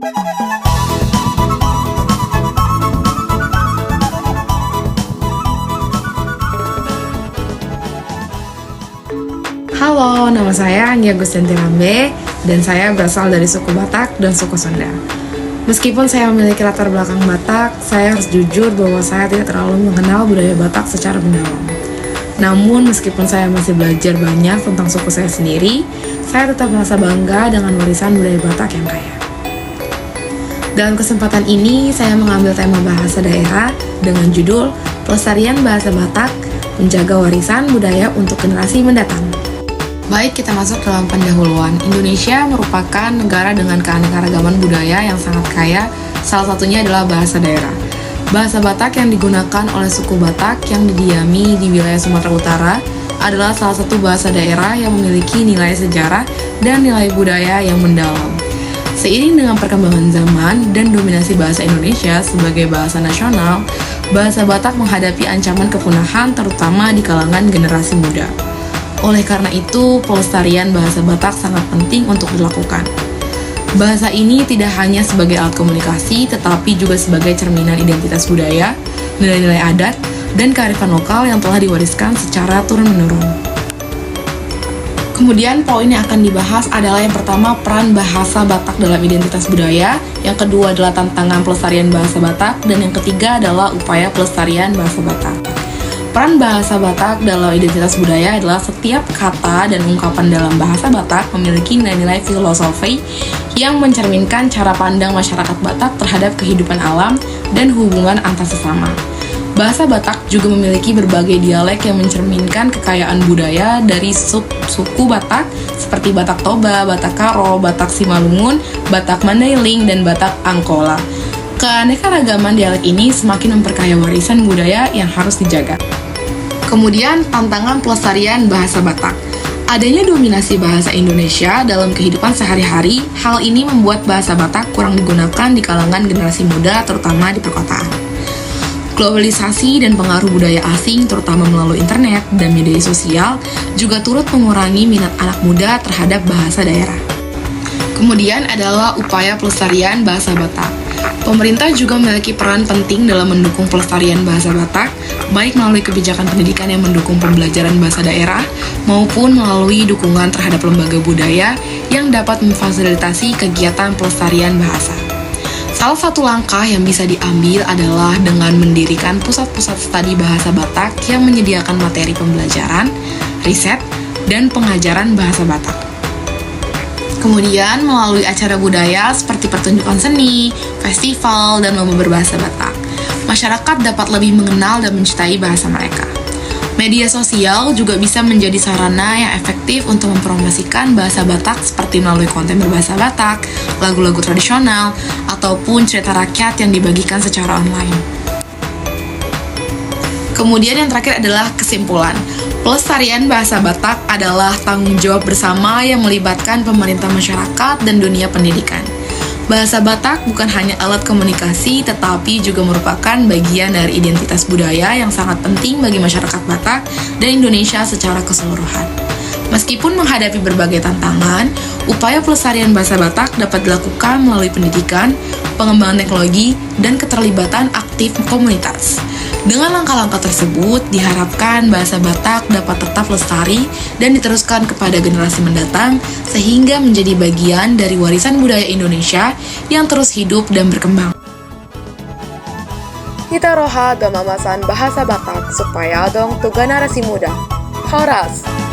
Halo, nama saya Anggia Gustianti Rambe dan saya berasal dari suku Batak dan suku Sunda. Meskipun saya memiliki latar belakang Batak, saya harus jujur bahwa saya tidak terlalu mengenal budaya Batak secara mendalam. Namun, meskipun saya masih belajar banyak tentang suku saya sendiri, saya tetap merasa bangga dengan warisan budaya Batak yang kaya. Dalam kesempatan ini, saya mengambil tema bahasa daerah dengan judul Pelestarian Bahasa Batak, Menjaga Warisan Budaya untuk Generasi Mendatang. Baik, kita masuk dalam pendahuluan. Indonesia merupakan negara dengan keanekaragaman budaya yang sangat kaya, salah satunya adalah bahasa daerah. Bahasa Batak yang digunakan oleh suku Batak yang didiami di wilayah Sumatera Utara adalah salah satu bahasa daerah yang memiliki nilai sejarah dan nilai budaya yang mendalam. Seiring dengan perkembangan zaman dan dominasi bahasa Indonesia sebagai bahasa nasional, bahasa Batak menghadapi ancaman kepunahan terutama di kalangan generasi muda. Oleh karena itu, pelestarian bahasa Batak sangat penting untuk dilakukan. Bahasa ini tidak hanya sebagai alat komunikasi, tetapi juga sebagai cerminan identitas budaya, nilai-nilai adat, dan kearifan lokal yang telah diwariskan secara turun-menurun. Kemudian, poin yang akan dibahas adalah yang pertama, peran bahasa Batak dalam identitas budaya, yang kedua adalah tantangan pelestarian bahasa Batak, dan yang ketiga adalah upaya pelestarian bahasa Batak. Peran bahasa Batak dalam identitas budaya adalah setiap kata dan ungkapan dalam bahasa Batak memiliki nilai-nilai filosofi yang mencerminkan cara pandang masyarakat Batak terhadap kehidupan alam dan hubungan antar sesama. Bahasa Batak juga memiliki berbagai dialek yang mencerminkan kekayaan budaya dari suku Batak seperti Batak Toba, Batak Karo, Batak Simalungun, Batak Mandailing, dan Batak Angkola. Keanekaragaman dialek ini semakin memperkaya warisan budaya yang harus dijaga. Kemudian, tantangan pelestarian bahasa Batak. Adanya dominasi bahasa Indonesia dalam kehidupan sehari-hari, hal ini membuat bahasa Batak kurang digunakan di kalangan generasi muda, terutama di perkotaan. Globalisasi dan pengaruh budaya asing, terutama melalui internet dan media sosial, juga turut mengurangi minat anak muda terhadap bahasa daerah. Kemudian adalah upaya pelestarian bahasa Batak. Pemerintah juga memiliki peran penting dalam mendukung pelestarian bahasa Batak, baik melalui kebijakan pendidikan yang mendukung pembelajaran bahasa daerah, maupun melalui dukungan terhadap lembaga budaya yang dapat memfasilitasi kegiatan pelestarian bahasa. Salah satu langkah yang bisa diambil adalah dengan mendirikan pusat-pusat studi bahasa Batak yang menyediakan materi pembelajaran, riset, dan pengajaran bahasa Batak. Kemudian, melalui acara budaya seperti pertunjukan seni, festival, dan lomba berbahasa Batak, masyarakat dapat lebih mengenal dan mencintai bahasa mereka. Media sosial juga bisa menjadi sarana yang efektif untuk mempromosikan bahasa Batak seperti melalui konten berbahasa Batak, lagu-lagu tradisional, ataupun cerita rakyat yang dibagikan secara online. Kemudian yang terakhir adalah kesimpulan. Pelestarian bahasa Batak adalah tanggung jawab bersama yang melibatkan pemerintah, masyarakat, dan dunia pendidikan. Bahasa Batak bukan hanya alat komunikasi, tetapi juga merupakan bagian dari identitas budaya yang sangat penting bagi masyarakat Batak dan Indonesia secara keseluruhan. Meskipun menghadapi berbagai tantangan, upaya pelestarian bahasa Batak dapat dilakukan melalui pendidikan, pengembangan teknologi, dan keterlibatan aktif komunitas. Dengan langkah-langkah tersebut, diharapkan bahasa Batak dapat tetap lestari dan diteruskan kepada generasi mendatang sehingga menjadi bagian dari warisan budaya Indonesia yang terus hidup dan berkembang. Kita roha do mamasan bahasa Batak supaya dong tu generasi muda. Horas!